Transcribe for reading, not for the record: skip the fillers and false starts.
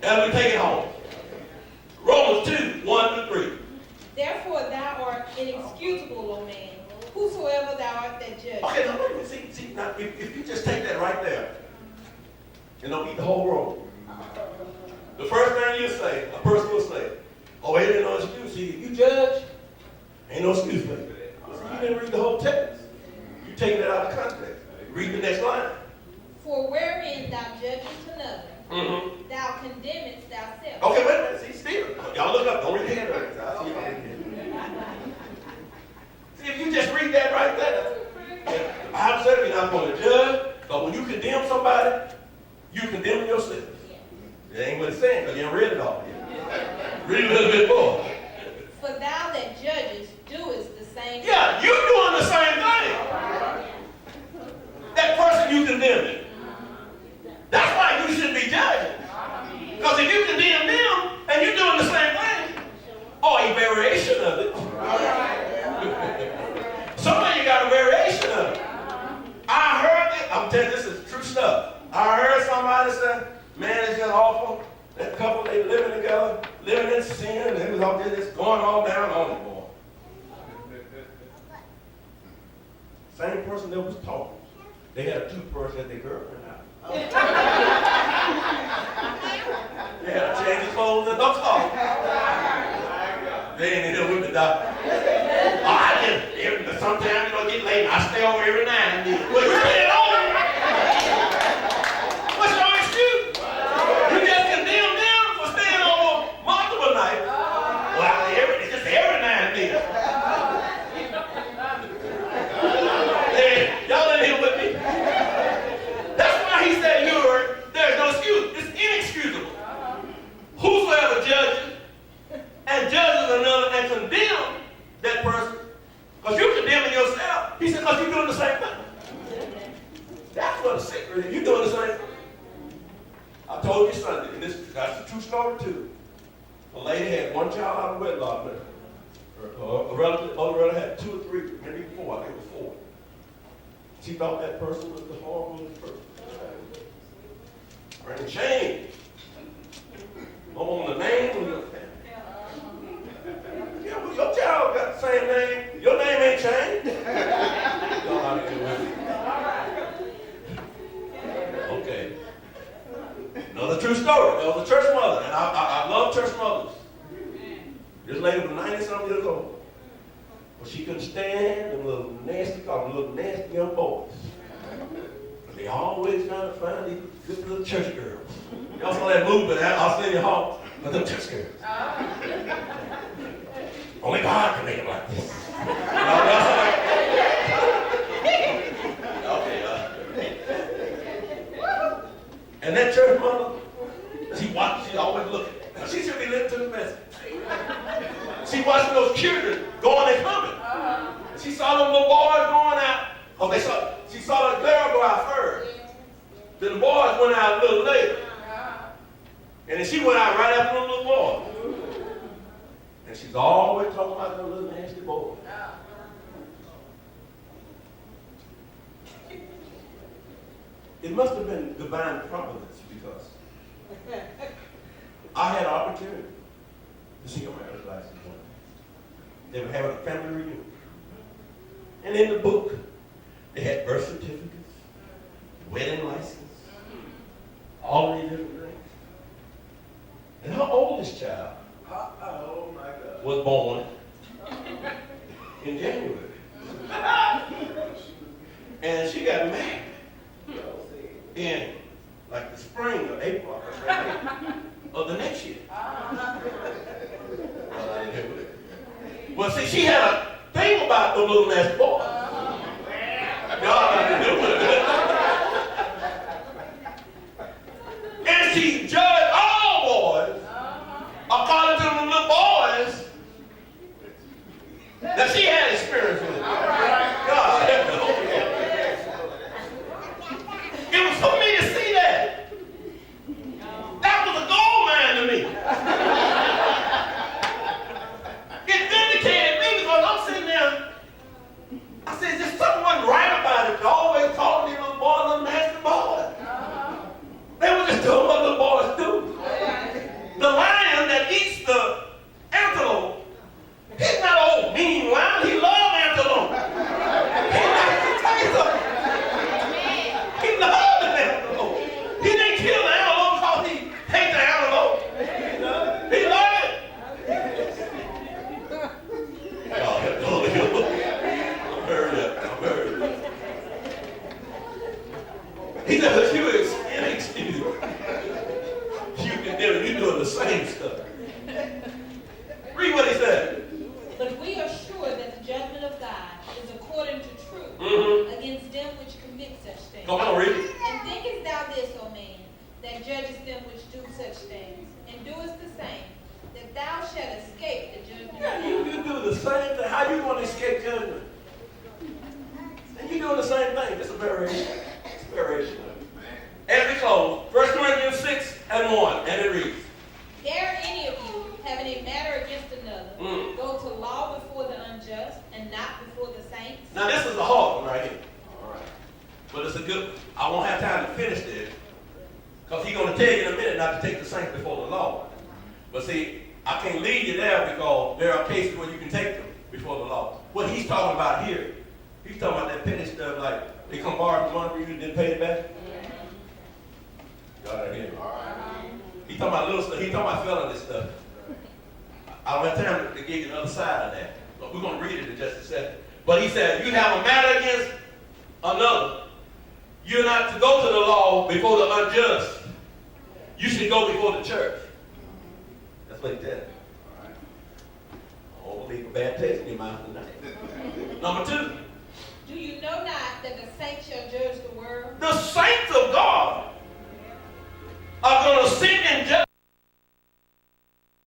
As we take it home. Romans 2, 1-3. Therefore thou art inexcusable, O man, whosoever thou art that judge. Okay, now wait a minute. See, now, if you just take that right there, and don't eat the whole roll. The first thing you say, a person will say, oh, ain't no excuse. See, you judge, ain't no excuse for you. See, you didn't read the whole text. You taking it out of context. Read the next line. For wherein thou judgest another, thou condemnest thyself. Okay, wait a minute. See, still. Y'all look up. Don't read the hand. I see y'all read the hand. See, if you just read that right there, the Bible said you're not going to judge, but when you condemn somebody, you condemn yourself. That ain't what it's saying, because you haven't read it all yet. Read a little bit more. For thou that judgest doest the same thing. Yeah, you're doing the same thing. That person you condemning. That's why you should be judging. Because if you condemn them and you're doing the same thing, or a variation of it. Some of you got a variation of it. I heard it. I'm telling you, this is true stuff. I heard somebody say, man, it's just awful. That couple, they living together, living in sin, and it was all this going all down on them, boy. Same person that was talking. They had a toothbrush that their girlfriend had. They had to change his clothes and don't talk. They ain't in here with the doctor. Oh, I just, sometimes you don't get late. I stay over every night and then. Well, you stay over. What's your excuse? You just condemn them for staying over multiple nights. Well, it's just every night and then. Y'all in here with me? That's why he said there's no excuse. It's inexcusable. Whosoever judges and judges another and condemns that person, because you're condemning yourself. He said, because you're doing the same thing. That's what the secret is. You're doing the same thing. I told you Sunday, and that's a true story too. A lady had one child out of wedlock. A relative, other relative had 2 or 3, maybe 4. I think it was 4. She thought that person was the horriblest person. Bring shame. On the name of your family. Yeah, well, your child got the same name. Your name ain't changed. Y'all how to do it. Okay. Another true story. There was a church mother, and I love church mothers. This lady was 90-something years old. But she couldn't stand them little nasty young boys. They always trying to find these good little church girls. Y'all saw that movie, I'll send you home. But them church girls. Only God can make it like this. And that church mother, she always looking. She should be listening to the message. She watching those children going and coming. She saw them little boys going out. She saw the girl go out first. Then the boys went out a little later. And then she went out right after them little boys. And she's always talking about them little nasty boys. It must have been divine providence because I had an opportunity to see her marriage license one day. They were having a family reunion. And in the book, they had birth certificates, wedding license, all these different things. And her oldest child was born in January. And she got married in like the spring or April of the next year. Well, see, she had a thing about the little nasty boy. And she judged all boys according to the little boys that she had experience with. God, it was for me to see that. That was a gold mine to me. It vindicated me because I'm sitting there. I the same stuff. Read what he said. But we are sure that the judgment of God is according to truth against them which commit such things. Come on, read it. And thinkest thou this, O man, that judgest them which do such things, and doest the same, that thou shalt escape the judgment of Yeah, God? you do the same thing. How you going to escape judgment? And you're doing the same thing. It's a variation. It's a variation. As we close, 1 Corinthians 6:1, and it reads. Dare any of you, having a matter against another, go to law before the unjust, and not before the saints? Now this is a hard one right here. All right. But it's a good, I won't have time to finish this, because he's going to tell you in a minute not to take the saints before the law. But see, I can't lead you there because there are cases where you can take them before the law. What he's talking about here, he's talking about that petty stuff like they come borrow money from you and didn't pay it back. God, I hear me. He's talking about little stuff. He's talking about felony stuff. I don't have time to give you the other side of that. But we're going to read it in just a second. But he said, you have a matter against another. You're not to go to the law before the unjust. You should go before the church. That's what he said. Oh, leave a bad taste in your mouth tonight. Number 2. Do you know not that the saints shall judge the world? The saints of God are going to sit in judgment